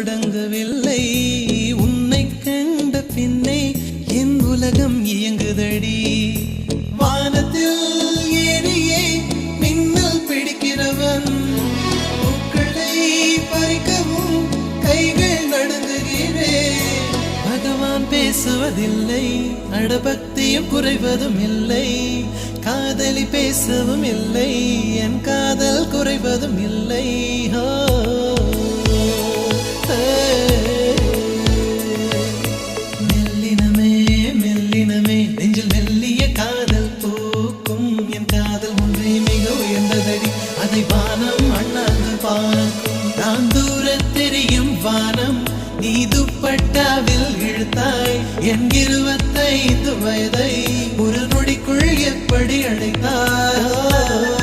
தொடங்கவில்லை உன்னை கண்ட பின்னே என் உலகம் இயங்குதடி வானத்தில் ஏறியே மின்னல் பிடிக்கிறவன் பூக்களை பறிக்கவும் கைகள் நடுங்குகிறேன் பகவான் பேசுவதில்லை அடபக்தியும் குறைவதும் இல்லை காதலி பேசவும் இல்லை என் காதல் குறைவதும் இல்லை மெல்லினமே மெல்லினமே நெஞ்சில் மெல்லிய காதல் பூக்கும் என் காதல் ஒன்றே மிக உயர்ந்ததடி அதை வானம் அண்ணாந்து பார்க்கும் நான் தூர தெரியும் வானம் நீ துப்பட்டாவில் இழுத்தாய் என் 25 வயதை ஒரு நொடிக்குள் எப்படி அழைத்தாய்